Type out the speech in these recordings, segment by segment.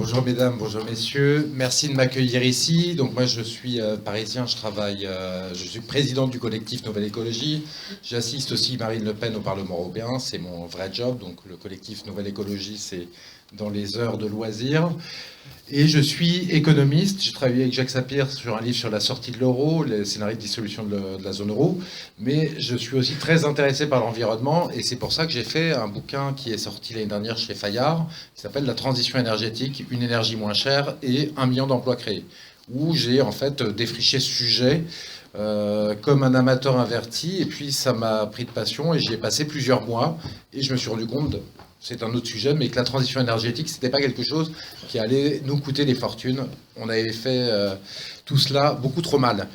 Bonjour mesdames, bonjour messieurs. Merci de m'accueillir ici. Donc moi je suis parisien, je suis président du collectif Nouvelle Écologie. J'assiste aussi Marine Le Pen au Parlement européen, c'est mon vrai job. Donc le collectif Nouvelle Écologie, c'est dans les heures de loisirs. Et je suis économiste. J'ai travaillé avec Jacques Sapir sur un livre sur la sortie de l'euro, les scénarios de dissolution de la zone euro. Mais je suis aussi très intéressé par l'environnement. Et c'est pour ça que j'ai fait un bouquin qui est sorti l'année dernière chez Fayard, qui s'appelle La transition énergétique, une énergie moins chère et 1 million d'emplois créés. Où j'ai en fait défriché ce sujet comme un amateur averti. Et puis ça m'a pris de passion et j'y ai passé plusieurs mois. Et je me suis rendu compte, c'est un autre sujet, mais que la transition énergétique, c'était pas quelque chose qui allait nous coûter des fortunes. On avait fait tout cela beaucoup trop mal.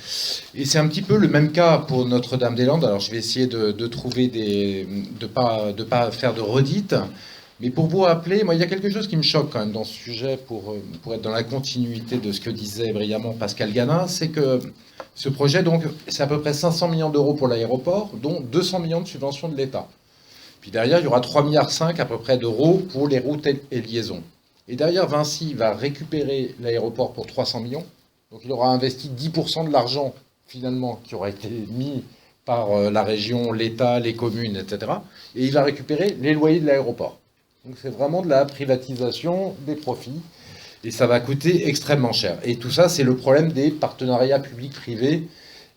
Et c'est un petit peu le même cas pour Notre-Dame-des-Landes. Alors je vais essayer de trouver de pas faire de redites. Mais pour vous rappeler, moi, il y a quelque chose qui me choque quand même dans ce sujet, pour être dans la continuité de ce que disait brillamment Pascal Ganin, c'est que ce projet, donc, c'est à peu près 500 millions d'euros pour l'aéroport, dont 200 millions de subventions de l'État. Puis derrière, il y aura 3,5 milliards à peu près d'euros pour les routes et liaisons. Et derrière, Vinci va récupérer l'aéroport pour 300 millions. Donc il aura investi 10% de l'argent, finalement, qui aura été mis par la région, l'État, les communes, etc. Et il va récupérer les loyers de l'aéroport. Donc c'est vraiment de la privatisation des profits. Et ça va coûter extrêmement cher. Et tout ça, c'est le problème des partenariats publics-privés.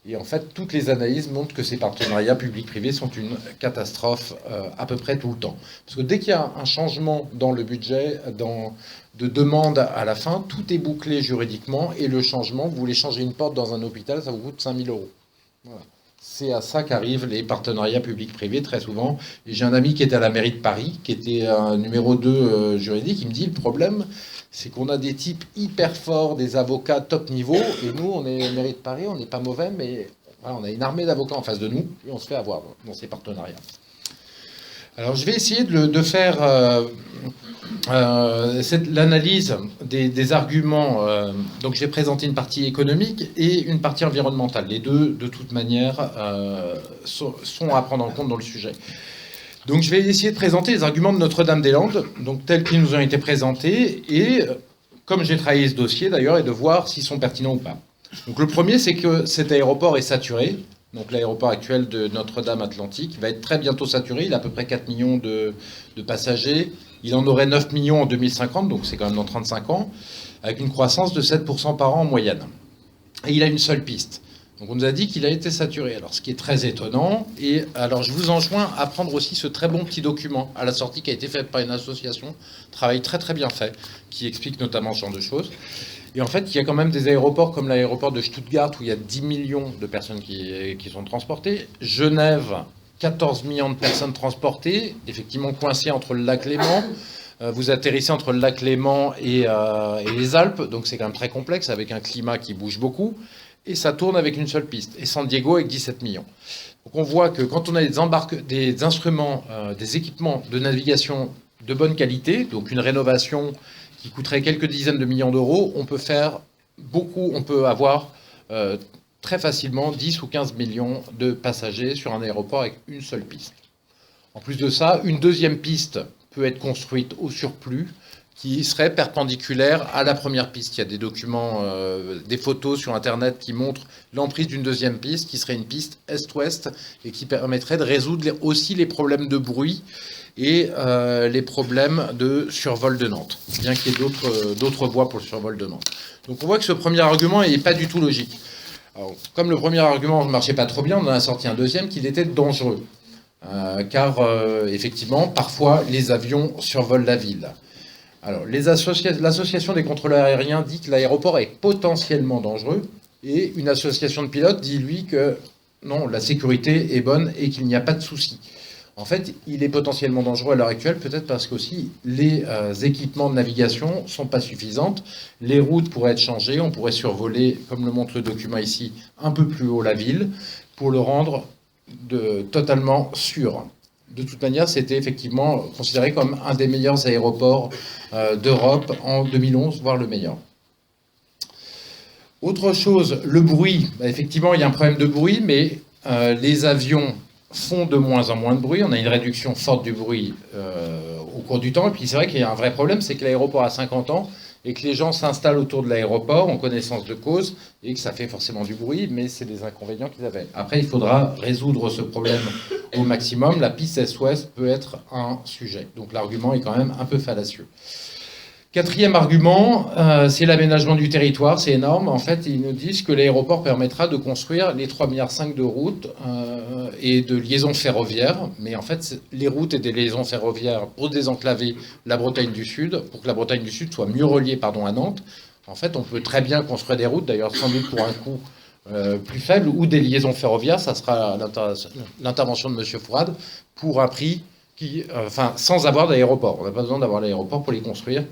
Et en fait, toutes les analyses montrent que ces partenariats publics-privés sont une catastrophe à peu près tout le temps. Parce que dès qu'il y a un changement dans le budget, de demande à la fin, tout est bouclé juridiquement. Et le changement, vous voulez changer une porte dans un hôpital, ça vous coûte 5 000 euros. Voilà. C'est à ça qu'arrivent les partenariats publics-privés très souvent. Et j'ai un ami qui était à la mairie de Paris, qui était un numéro 2 juridique, il me dit le problème, c'est qu'on a des types hyper forts, des avocats top niveau, et nous, on est mairie de Paris, on n'est pas mauvais, mais voilà, on a une armée d'avocats en face de nous, et on se fait avoir dans ces partenariats. Alors je vais essayer de faire l'analyse des arguments. Donc j'ai présenté une partie économique et une partie environnementale. Les deux, de toute manière, sont à prendre en compte dans le sujet. Donc je vais essayer de présenter les arguments de Notre-Dame-des-Landes, donc tels qu'ils nous ont été présentés, et comme j'ai travaillé ce dossier d'ailleurs, et de voir s'ils sont pertinents ou pas. Donc le premier, c'est que cet aéroport est saturé. Donc l'aéroport actuel de Notre-Dame-Atlantique va être très bientôt saturé. Il a à peu près 4 millions de passagers. Il en aurait 9 millions en 2050, donc c'est quand même dans 35 ans, avec une croissance de 7% par an en moyenne. Et il a une seule piste. Donc on nous a dit qu'il a été saturé, alors ce qui est très étonnant. Et alors je vous enjoins à prendre aussi ce très bon petit document à la sortie qui a été fait par une association, travail très très bien fait, qui explique notamment ce genre de choses. Et en fait, il y a quand même des aéroports comme l'aéroport de Stuttgart où il y a 10 millions de personnes qui sont transportées. Genève, 14 millions de personnes transportées, effectivement coincées entre le lac Léman. Vous atterrissez entre le lac Léman et les Alpes, donc c'est quand même très complexe avec un climat qui bouge beaucoup. Et ça tourne avec une seule piste. Et San Diego avec 17 millions. Donc on voit que quand on a des instruments, des équipements de navigation de bonne qualité, donc une rénovation qui coûterait quelques dizaines de millions d'euros, on peut faire beaucoup, on peut avoir très facilement 10 ou 15 millions de passagers sur un aéroport avec une seule piste. En plus de ça, une deuxième piste peut être construite au surplus, qui serait perpendiculaire à la première piste. Il y a des documents, des photos sur Internet qui montrent l'emprise d'une deuxième piste, qui serait une piste est-ouest, et qui permettrait de résoudre aussi les problèmes de bruit et les problèmes de survol de Nantes, bien qu'il y ait d'autres voies pour le survol de Nantes. Donc on voit que ce premier argument n'est pas du tout logique. Alors, comme le premier argument ne marchait pas trop bien, on en a sorti un deuxième qui était dangereux. Car effectivement, parfois, les avions survolent la ville. Alors, l'association des contrôleurs aériens dit que l'aéroport est potentiellement dangereux, et une association de pilotes dit, lui, que non, la sécurité est bonne et qu'il n'y a pas de souci. En fait, il est potentiellement dangereux à l'heure actuelle, peut-être parce qu'aussi les équipements de navigation ne sont pas suffisants. Les routes pourraient être changées, on pourrait survoler, comme le montre le document ici, un peu plus haut la ville, pour le rendre totalement sûr. De toute manière, c'était effectivement considéré comme un des meilleurs aéroports d'Europe en 2011, voire le meilleur. Autre chose, le bruit. Effectivement, il y a un problème de bruit, mais les avions font de moins en moins de bruit. On a une réduction forte du bruit au cours du temps. Et puis c'est vrai qu'il y a un vrai problème, c'est que l'aéroport a 50 ans et que les gens s'installent autour de l'aéroport en connaissance de cause, et que ça fait forcément du bruit, mais c'est des inconvénients qu'ils avaient. Après, il faudra résoudre ce problème au maximum. La piste Est-Ouest peut être un sujet. Donc l'argument est quand même un peu fallacieux. Quatrième argument, c'est l'aménagement du territoire, c'est énorme. En fait, ils nous disent que l'aéroport permettra de construire les 3,5 milliards de routes et de liaisons ferroviaires. Mais en fait, les routes et des liaisons ferroviaires pour désenclaver la Bretagne du Sud, pour que la Bretagne du Sud soit mieux reliée à Nantes. En fait, on peut très bien construire des routes, d'ailleurs sans doute pour un coût plus faible, ou des liaisons ferroviaires, ça sera l'intervention de M. Fourade, pour un prix sans avoir d'aéroport. On n'a pas besoin d'avoir l'aéroport pour les construire.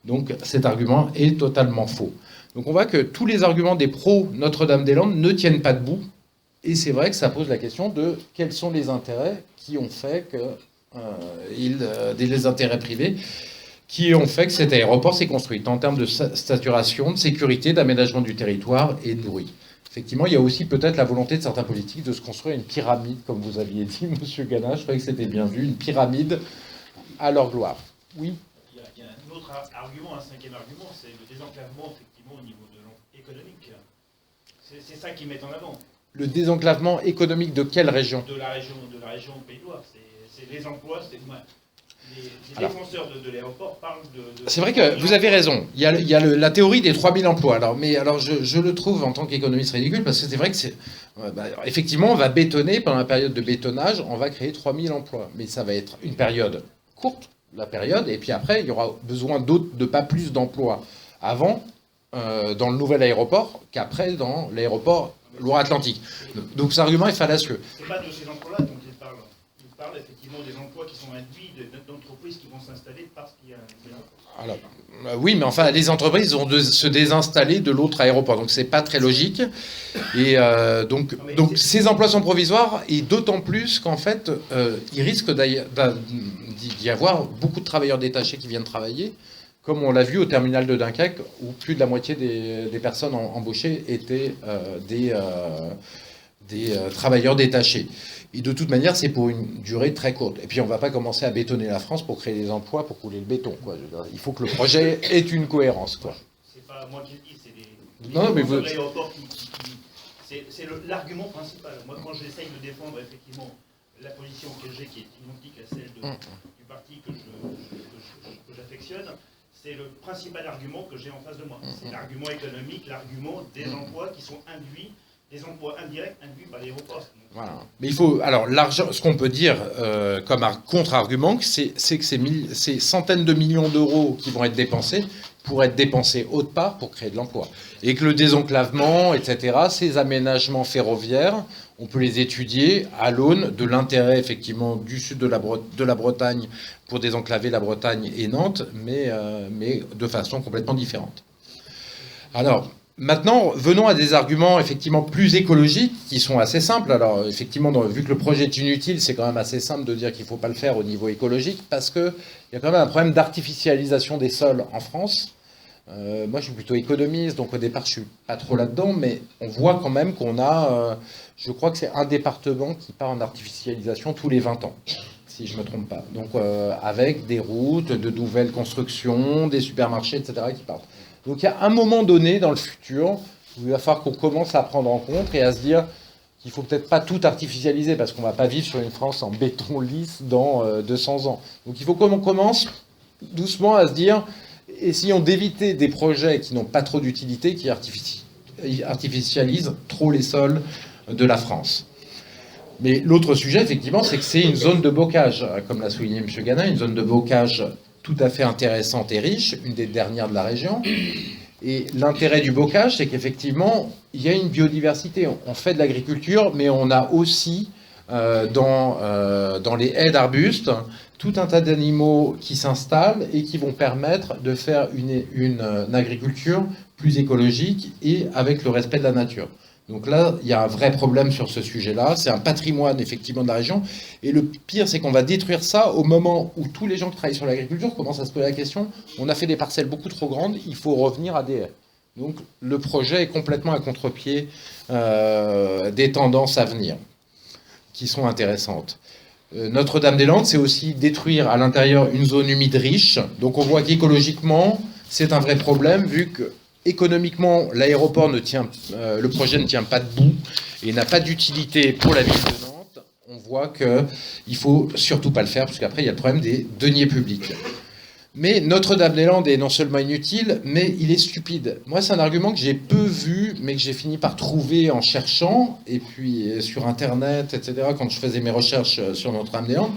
Donc cet argument est totalement faux. Donc on voit que tous les arguments des pros Notre-Dame-des-Landes ne tiennent pas debout. Et c'est vrai que ça pose la question de quels sont les intérêts qui ont fait que... les intérêts privés qui ont fait que cet aéroport s'est construit, en termes de saturation, de sécurité, d'aménagement du territoire et de bruit. Effectivement, il y a aussi peut-être la volonté de certains politiques de se construire une pyramide, comme vous aviez dit, M. Gana, je croyais que c'était bien vu, une pyramide à leur gloire. Oui. Il y a un autre argument, un cinquième argument, c'est le désenclavement, effectivement, au niveau économique. C'est ça qu'ils mettent en avant. Le désenclavement économique de quelle région ? De la région Pays de Loire. C'est les emplois, les défenseurs de l'aéroport parlent de... C'est vrai que vous avez raison. Il y a la théorie des 3000 emplois. Alors je le trouve en tant qu'économiste ridicule, parce que c'est vrai que effectivement, on va bétonner, pendant la période de bétonnage, on va créer 3000 emplois. Mais ça va être une période courte, la période, et puis après, il y aura besoin de pas plus d'emplois avant, dans le nouvel aéroport, qu'après dans l'aéroport Loire-Atlantique. Donc cet argument est fallacieux. C'est pas de ces emplois-là dont il parle. Il parle effectivement des emplois qui sont induits d'entreprises qui vont s'installer parce qu'il y a un... Alors, oui, mais enfin, les entreprises vont se désinstaller de l'autre aéroport, donc c'est pas très logique. Et donc ces emplois sont provisoires, et d'autant plus qu'en fait, il risque d'y avoir beaucoup de travailleurs détachés qui viennent travailler, comme on l'a vu au terminal de Dunkerque, où plus de la moitié des personnes embauchées étaient des travailleurs détachés. Et de toute manière, c'est pour une durée très courte. Et puis, on ne va pas commencer à bétonner la France pour créer des emplois, pour couler le béton, quoi. Il faut que le projet ait une cohérence, quoi. C'est pas moi qui le dis, c'est les non, mais vous... C'est l'argument principal. Moi, quand j'essaye de défendre effectivement la position que j'ai, qui est identique à celle du parti que j'affectionne, c'est le principal argument que j'ai en face de moi. C'est l'argument économique, l'argument des emplois qui sont induits, des emplois indirects induits par l'aéroport. Voilà. Mais il faut... Alors, l'argent, ce qu'on peut dire comme contre-argument, c'est que ces centaines de millions d'euros qui vont être dépensés pour être dépensés autre part pour créer de l'emploi. Et que le désenclavement, etc., ces aménagements ferroviaires, on peut les étudier à l'aune de l'intérêt, effectivement, du sud de la Bretagne pour désenclaver la Bretagne et Nantes, mais de façon complètement différente. Alors, maintenant, venons à des arguments, effectivement, plus écologiques, qui sont assez simples. Alors, effectivement, vu que le projet est inutile, c'est quand même assez simple de dire qu'il ne faut pas le faire au niveau écologique, parce qu'il y a quand même un problème d'artificialisation des sols en France. Moi, je suis plutôt économiste, donc au départ, je ne suis pas trop là-dedans, mais on voit quand même qu'on a, je crois que c'est un département qui part en artificialisation tous les 20 ans, si je ne me trompe pas. Donc, avec des routes, de nouvelles constructions, des supermarchés, etc., qui partent. Donc, il y a un moment donné dans le futur où il va falloir qu'on commence à prendre en compte et à se dire qu'il ne faut peut-être pas tout artificialiser, parce qu'on ne va pas vivre sur une France en béton lisse dans 200 ans. Donc, il faut qu'on commence doucement à se dire... Essayons d'éviter des projets qui n'ont pas trop d'utilité, qui artificialisent trop les sols de la France. Mais l'autre sujet, effectivement, c'est que c'est une zone de bocage, comme l'a souligné M. Gana, une zone de bocage tout à fait intéressante et riche, une des dernières de la région. Et l'intérêt du bocage, c'est qu'effectivement, il y a une biodiversité. On fait de l'agriculture, mais on a aussi, dans les haies d'arbustes, tout un tas d'animaux qui s'installent et qui vont permettre de faire une agriculture plus écologique et avec le respect de la nature. Donc là, il y a un vrai problème sur ce sujet-là. C'est un patrimoine, effectivement, de la région. Et le pire, c'est qu'on va détruire ça au moment où tous les gens qui travaillent sur l'agriculture commencent à se poser la question, on a fait des parcelles beaucoup trop grandes, il faut revenir à des haies. Donc le projet est complètement à contre-pied des tendances à venir, qui sont intéressantes. Notre-Dame-des-Landes, c'est aussi détruire à l'intérieur une zone humide riche. Donc on voit qu'écologiquement, C'est un vrai problème vu que économiquement, l'aéroport le projet ne tient pas debout et n'a pas d'utilité pour la ville de Nantes. On voit qu'il faut surtout pas le faire parce qu'après il y a le problème des deniers publics. Mais Notre-Dame-des-Landes est non seulement inutile, mais il est stupide. Moi, c'est un argument que j'ai peu vu, mais que j'ai fini par trouver en cherchant, et puis sur Internet, etc., quand je faisais mes recherches sur Notre-Dame-des-Landes.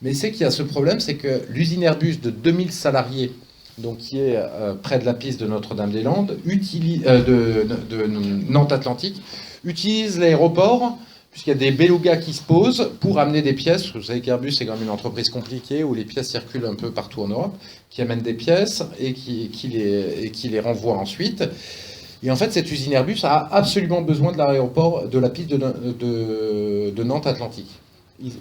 Mais c'est qu'il y a ce problème, c'est que l'usine Airbus de 2000 salariés, donc qui est près de la piste de Notre-Dame-des-Landes, de Nantes-Atlantique, utilise l'aéroport, puisqu'il y a des belugas qui se posent pour amener des pièces. Parce que vous savez qu'Airbus, c'est quand même une entreprise compliquée, où les pièces circulent un peu partout en Europe, qui amènent des pièces et qui les renvoient ensuite. Et en fait, cette usine Airbus a absolument besoin de l'aéroport, de la piste de Nantes-Atlantique.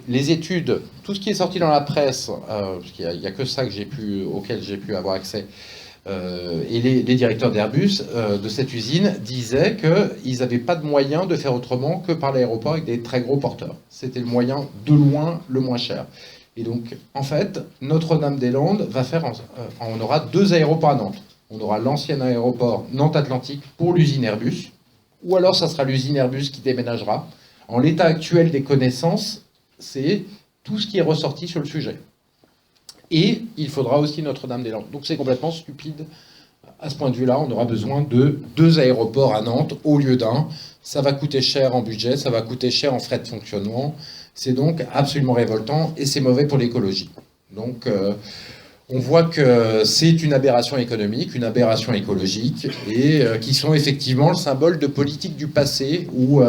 Les études, tout ce qui est sorti dans la presse, parce qu'il n'y a que ça auquel j'ai pu avoir accès, et les directeurs d'Airbus de cette usine disaient qu'ils n'avaient pas de moyen de faire autrement que par l'aéroport avec des très gros porteurs. C'était le moyen de loin le moins cher. Et donc, en fait, Notre-Dame-des-Landes on aura 2 aéroports à Nantes. On aura l'ancien aéroport Nantes-Atlantique pour l'usine Airbus, ou alors ça sera l'usine Airbus qui déménagera. En l'état actuel des connaissances, c'est tout ce qui est ressorti sur le sujet. Et il faudra aussi Notre-Dame-des-Landes. Donc c'est complètement stupide. À ce point de vue-là, on aura besoin de 2 aéroports à Nantes au lieu d'un. Ça va coûter cher en budget, ça va coûter cher en frais de fonctionnement. C'est donc absolument révoltant et c'est mauvais pour l'écologie. Donc on voit que c'est une aberration économique, une aberration écologique, et qui sont effectivement le symbole de politiques du passé ou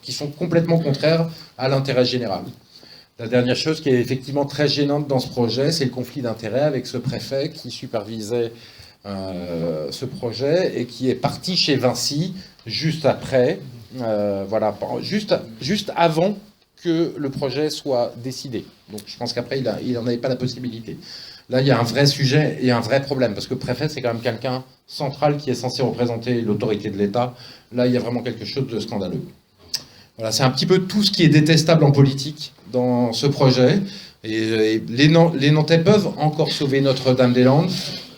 qui sont complètement contraires à l'intérêt général. La dernière chose qui est effectivement très gênante dans ce projet, c'est le conflit d'intérêts avec ce préfet qui supervisait ce projet et qui est parti chez Vinci juste après, juste avant que le projet soit décidé. Donc je pense qu'après, il n'en avait pas la possibilité. Là, il y a un vrai sujet et un vrai problème, parce que le préfet, c'est quand même quelqu'un central qui est censé représenter l'autorité de l'État. Là, il y a vraiment quelque chose de scandaleux. Voilà, c'est un petit peu tout ce qui est détestable en politique dans ce projet. Et les Nantais peuvent encore sauver Notre-Dame-des-Landes,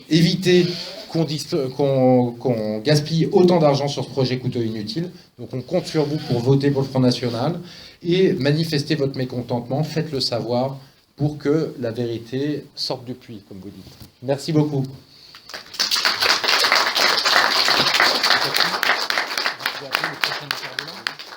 éviter qu'on gaspille autant d'argent sur ce projet coûteux et inutile. Donc on compte sur vous pour voter pour le Front National et manifester votre mécontentement, faites-le savoir pour que la vérité sorte du puits, comme vous dites. Merci beaucoup.